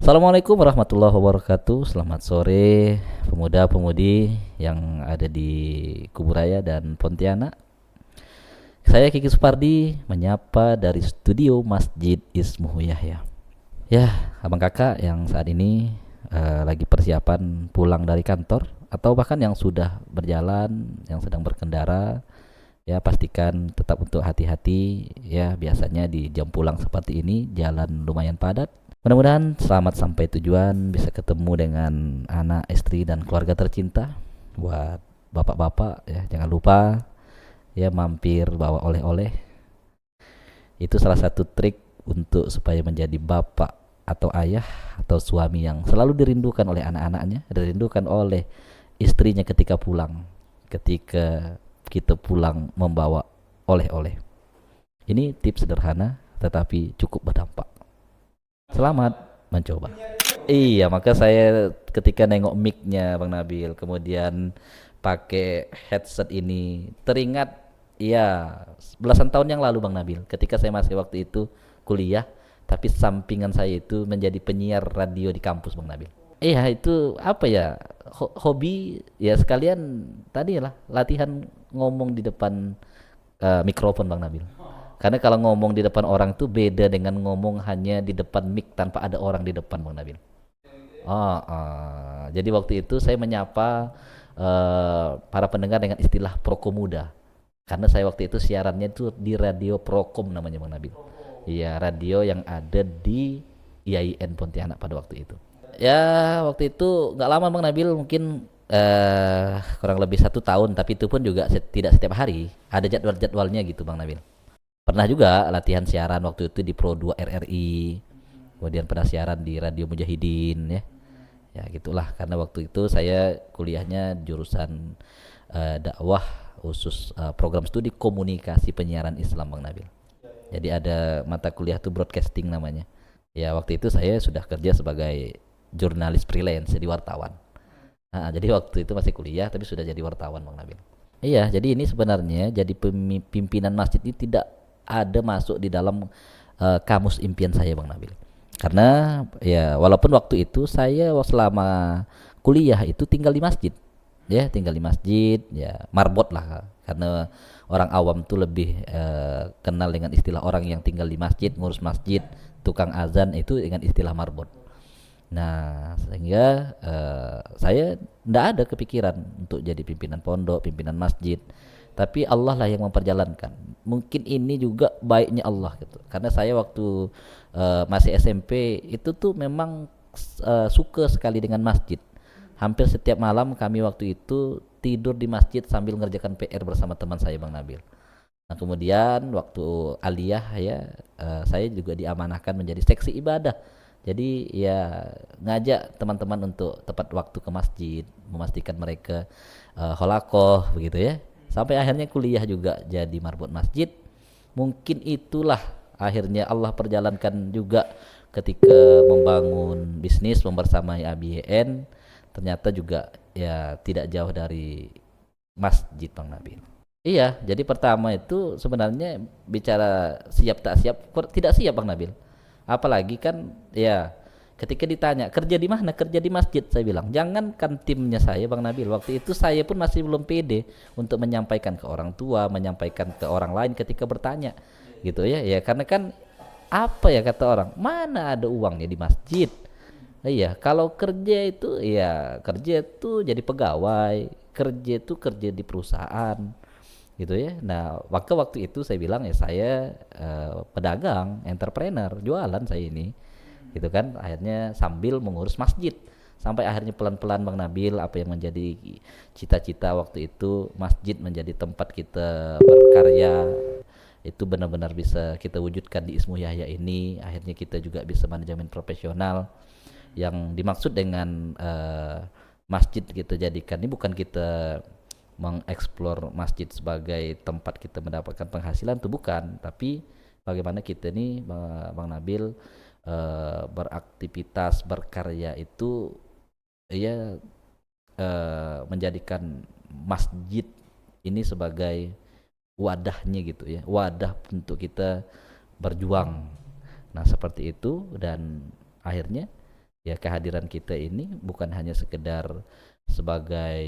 Assalamualaikum warahmatullahi wabarakatuh. Selamat sore pemuda-pemudi yang ada di Kuburaya dan Pontianak. Saya Kiki Supardi menyapa dari studio Masjid Ismuhu Yahya. Ya, abang kakak yang saat ini lagi persiapan pulang dari kantor atau bahkan yang sudah berjalan, yang sedang berkendara, ya pastikan tetap untuk hati-hati ya. Biasanya di jam pulang seperti ini jalan lumayan padat. Mudah-mudahan selamat sampai tujuan, bisa ketemu dengan anak, istri dan keluarga tercinta. Buat bapak-bapak ya, jangan lupa ya mampir bawa oleh-oleh. Itu salah satu trik untuk supaya menjadi bapak atau ayah atau suami yang selalu dirindukan oleh anak-anaknya, dirindukan oleh istrinya ketika pulang. Ketika kita pulang membawa oleh-oleh. Ini tips sederhana tetapi cukup berdampak. Selamat mencoba. Iya, maka saya ketika nengok mic-nya Bang Nabil, kemudian pakai headset ini, teringat iya belasan tahun yang lalu Bang Nabil, ketika saya masih waktu itu kuliah, tapi sampingan saya itu menjadi penyiar radio di kampus Bang Nabil. Iya, itu apa ya? Hobi ya sekalian tadi lah latihan ngomong di depan mikrofon Bang Nabil. Karena kalau ngomong di depan orang tuh beda dengan ngomong hanya di depan mic tanpa ada orang di depan Bang Nabil. Jadi waktu itu saya menyapa para pendengar dengan istilah Prokomuda. Karena saya waktu itu siarannya itu di radio Prokom namanya Bang Nabil. Iya, radio yang ada di IAIN Pontianak pada waktu itu. Ya, waktu itu nggak lama Bang Nabil, mungkin kurang lebih 1 tahun, tapi itu pun juga tidak setiap hari. Ada jadwal-jadwalnya gitu Bang Nabil. Pernah juga latihan siaran waktu itu di Pro 2 RRI, kemudian pernah siaran di Radio Mujahidin ya. Ya gitulah, karena waktu itu saya kuliahnya jurusan dakwah, khusus program studi komunikasi penyiaran Islam Bang Nabil. Jadi ada mata kuliah tuh broadcasting namanya. Ya waktu itu saya sudah kerja sebagai jurnalis freelance, jadi wartawan. Jadi waktu itu masih kuliah tapi sudah jadi wartawan Bang Nabil. Iya, jadi ini sebenarnya jadi pimpinan masjid ini tidak ada masuk di dalam kamus impian saya Bang Nabil. Karena ya walaupun waktu itu saya selama kuliah itu tinggal di masjid. Ya, tinggal di masjid, ya marbot lah, karena orang awam tuh lebih kenal dengan istilah orang yang tinggal di masjid, ngurus masjid, tukang azan itu dengan istilah marbot. Nah, sehingga saya tidak ada kepikiran untuk jadi pimpinan pondok, pimpinan masjid. Tapi Allah lah yang memperjalankan. Mungkin ini juga baiknya Allah gitu. Karena saya waktu masih SMP itu tuh memang suka sekali dengan masjid. Hampir setiap malam kami waktu itu tidur di masjid sambil ngerjakan PR bersama teman saya Bang Nabil. Nah, kemudian waktu aliyah ya, saya juga diamanahkan menjadi seksi ibadah. Jadi ya ngajak teman-teman untuk tepat waktu ke masjid, memastikan mereka holakoh begitu ya. Sampai akhirnya kuliah juga jadi marbot masjid. Mungkin itulah akhirnya Allah perjalankan juga ketika membangun bisnis membersamai ABN, ternyata juga ya tidak jauh dari masjid Bang Nabil. Iya, jadi pertama itu sebenarnya bicara siap tak siap, tidak siap Bang Nabil. Apalagi kan ya ketika ditanya kerja di mana, kerja di masjid, saya bilang jangankan timnya saya Bang Nabil, waktu itu saya pun masih belum pede untuk menyampaikan ke orang tua, menyampaikan ke orang lain ketika bertanya gitu ya. Ya karena kan apa ya kata orang, mana ada uangnya di masjid. Iya, kalau kerja itu ya kerja itu jadi pegawai, kerja itu kerja di perusahaan gitu ya. Nah, waktu itu saya bilang ya saya pedagang, entrepreneur, jualan saya ini, gitu kan. Akhirnya sambil mengurus masjid, sampai akhirnya pelan-pelan Bang Nabil apa yang menjadi cita-cita waktu itu masjid menjadi tempat kita berkarya itu benar-benar bisa kita wujudkan di Ismu Yahya ini. Akhirnya kita juga bisa manajemen profesional. Yang dimaksud dengan masjid kita jadikan ini bukan kita mengeksplor masjid sebagai tempat kita mendapatkan penghasilan, itu bukan, tapi bagaimana kita ini Bang Nabil beraktivitas berkarya itu ya menjadikan masjid ini sebagai wadahnya gitu ya, wadah untuk kita berjuang. Nah seperti itu, dan akhirnya Ya kehadiran kita ini bukan hanya sekedar sebagai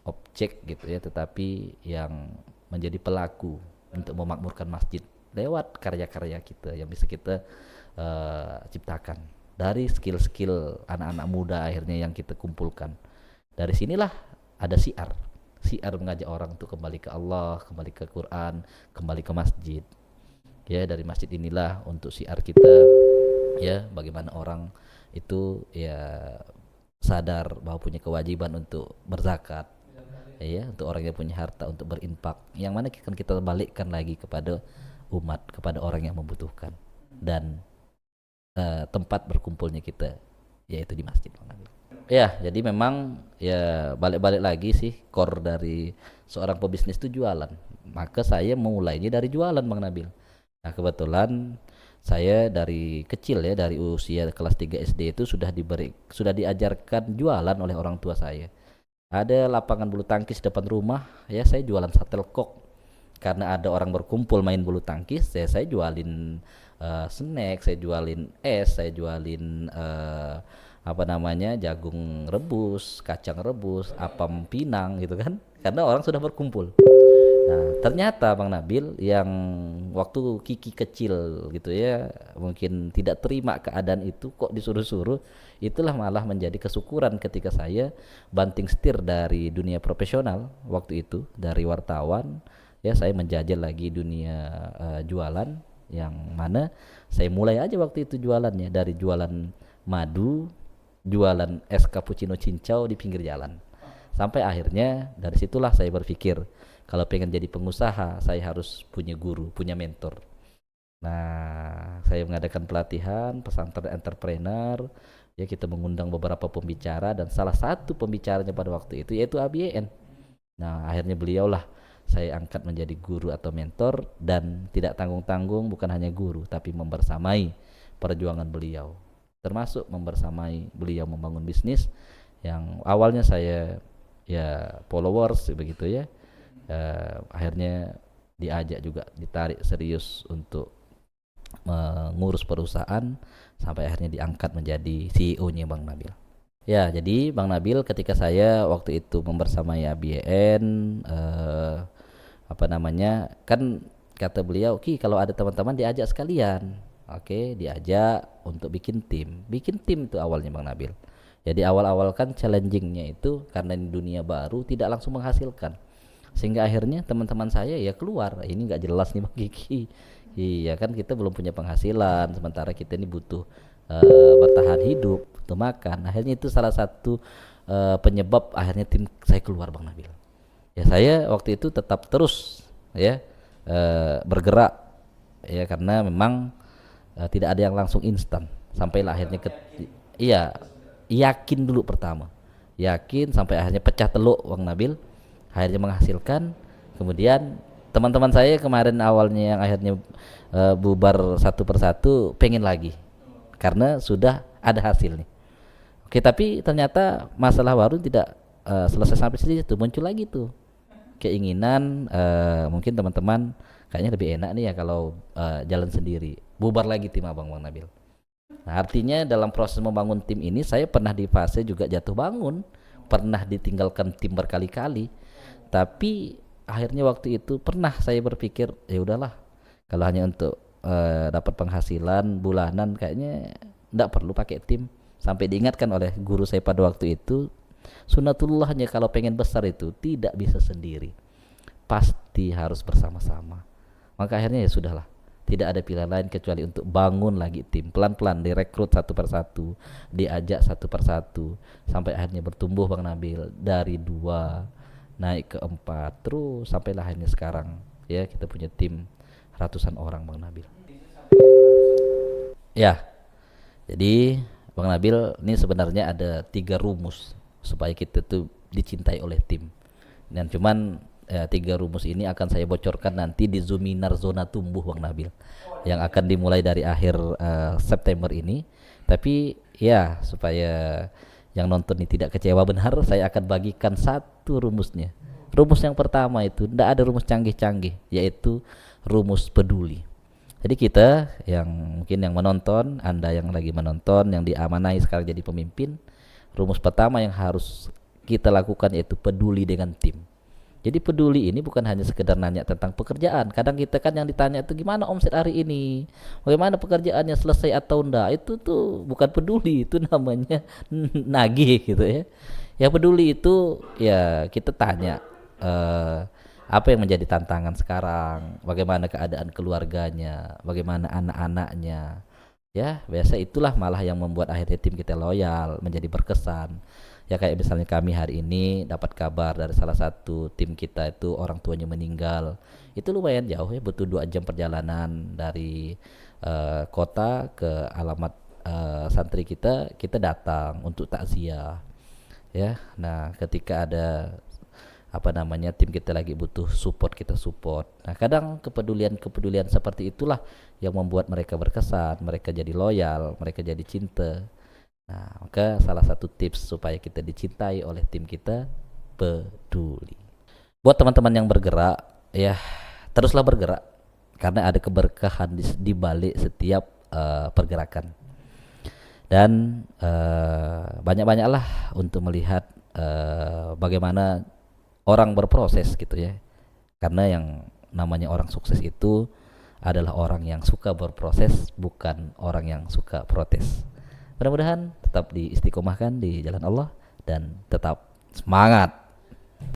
objek gitu ya, tetapi yang menjadi pelaku untuk memakmurkan masjid lewat karya-karya kita yang bisa kita ciptakan dari skill-skill anak-anak muda akhirnya yang kita kumpulkan. Dari sinilah ada siar mengajak orang untuk kembali ke Allah, kembali ke Quran, kembali ke masjid. Ya dari masjid inilah untuk siar kita, ya bagaimana orang itu ya sadar bahwa punya kewajiban untuk berzakat, ya untuk orang yang punya harta untuk berinfak, yang mana kan kita balikkan lagi kepada umat, kepada orang yang membutuhkan, dan tempat berkumpulnya kita yaitu di masjid. Ya jadi memang ya balik-balik lagi sih, core dari seorang pebisnis itu jualan, maka saya memulainya dari jualan Bang Nabil. Nah kebetulan saya dari kecil ya, dari usia kelas 3 SD itu sudah diajarkan jualan oleh orang tua saya. Ada lapangan bulu tangkis depan rumah, ya saya jualan shuttlecock. Karena ada orang berkumpul main bulu tangkis, ya saya jualin snack, saya jualin es, saya jualin apa namanya jagung rebus, kacang rebus, apam pinang gitu kan. Karena orang sudah berkumpul. Nah, ternyata Bang Nabil yang waktu Kiki kecil gitu ya, mungkin tidak terima keadaan itu kok disuruh-suruh, itulah malah menjadi kesyukuran ketika saya banting setir dari dunia profesional waktu itu, dari wartawan, ya saya menjajal lagi dunia jualan, yang mana saya mulai aja waktu itu jualannya dari jualan madu, jualan es cappuccino cincau di pinggir jalan. Sampai akhirnya dari situlah saya berpikir, kalau pengen jadi pengusaha saya harus punya guru, punya mentor. Nah, saya mengadakan pelatihan pesantren entrepreneur, ya kita mengundang beberapa pembicara dan salah satu pembicaranya pada waktu itu yaitu ABN. Nah, akhirnya beliaulah saya angkat menjadi guru atau mentor, dan tidak tanggung-tanggung bukan hanya guru tapi membersamai perjuangan beliau. Termasuk membersamai beliau membangun bisnis yang awalnya saya ya followers begitu ya. Akhirnya diajak juga, ditarik serius untuk mengurus perusahaan sampai akhirnya diangkat menjadi CEO-nya Bang Nabil. Ya, jadi Bang Nabil ketika saya waktu itu membersamai ABN, apa namanya, kan kata beliau, Ki kalau ada teman-teman diajak sekalian. Oke, diajak untuk bikin tim itu awalnya Bang Nabil. Jadi awal-awal kan challengingnya itu karena di dunia baru tidak langsung menghasilkan, sehingga akhirnya teman-teman saya ya keluar, ini nggak jelas nih Bang Kiki. Iya kan kita belum punya penghasilan, sementara kita ini butuh bertahan hidup untuk makan. Akhirnya itu salah satu penyebab akhirnya tim saya keluar Bang Nabil. Ya saya waktu itu tetap terus ya bergerak ya, karena memang tidak ada yang langsung instan. Sampailah akhirnya iya, yakin dulu pertama, yakin sampai akhirnya pecah teluk Bang Nabil, akhirnya menghasilkan. Kemudian teman-teman saya kemarin awalnya yang akhirnya bubar satu persatu pengen lagi karena sudah ada hasilnya. Oke, tapi ternyata masalah baru tidak selesai sampai situ, muncul lagi tuh keinginan, mungkin teman-teman kayaknya lebih enak nih ya kalau jalan sendiri, bubar lagi tim Bang Nabil. Nah, artinya dalam proses membangun tim ini saya pernah di fase juga jatuh bangun, pernah ditinggalkan tim berkali-kali, tapi akhirnya waktu itu pernah saya berpikir ya udahlah, kalau hanya untuk dapat penghasilan bulanan kayaknya enggak perlu pakai tim. Sampai diingatkan oleh guru saya pada waktu itu, sunatullahnya kalau pengen besar itu tidak bisa sendiri, pasti harus bersama-sama. Maka akhirnya ya sudahlah, tidak ada pilihan lain kecuali untuk bangun lagi tim, pelan-pelan direkrut satu persatu, diajak satu persatu, sampai akhirnya bertumbuh Bang Nabil dari 2 naik ke 4, terus sampailah akhirnya sekarang ya kita punya tim ratusan orang Bang Nabil. Ya, jadi Bang Nabil ini sebenarnya ada 3 rumus supaya kita tuh dicintai oleh tim, dan cuman 3 rumus ini akan saya bocorkan nanti di Zoominar Zona Tumbuh Bang Nabil yang akan dimulai dari akhir September ini. Tapi ya supaya yang nonton ini tidak kecewa benar, saya akan bagikan satu rumusnya. Rumus yang pertama itu tidak ada rumus canggih-canggih, yaitu rumus peduli. Jadi kita yang mungkin yang menonton, Anda yang lagi menonton, yang diamanai sekarang jadi pemimpin, rumus pertama yang harus kita lakukan yaitu peduli dengan tim. Jadi peduli ini bukan hanya sekedar nanya tentang pekerjaan. Kadang kita kan yang ditanya itu gimana omset hari ini, bagaimana pekerjaannya selesai atau enggak. Itu tuh bukan peduli, itu namanya nagih gitu ya. Yang peduli itu ya kita tanya apa yang menjadi tantangan sekarang, bagaimana keadaan keluarganya, bagaimana anak-anaknya. Ya, biasa itulah malah yang membuat akhirnya tim kita loyal, menjadi berkesan. Ya kayak misalnya kami hari ini dapat kabar dari salah satu tim kita itu orang tuanya meninggal. Itu lumayan jauh ya, butuh 2 jam perjalanan dari kota ke alamat santri kita. Kita datang untuk takziah. Ya, nah ketika ada apa namanya tim kita lagi butuh support, kita support. Nah kadang kepedulian seperti itulah yang membuat mereka berkesan, mereka jadi loyal, mereka jadi cinta. Nah maka salah satu tips supaya kita dicintai oleh tim kita, peduli. Buat teman-teman yang bergerak, ya teruslah bergerak karena ada keberkahan di balik setiap pergerakan. Dan banyak-banyaklah untuk melihat bagaimana orang berproses gitu ya. Karena yang namanya orang sukses itu adalah orang yang suka berproses, bukan orang yang suka protes. Mudah-mudahan tetap diistiqomahkan di jalan Allah dan tetap semangat.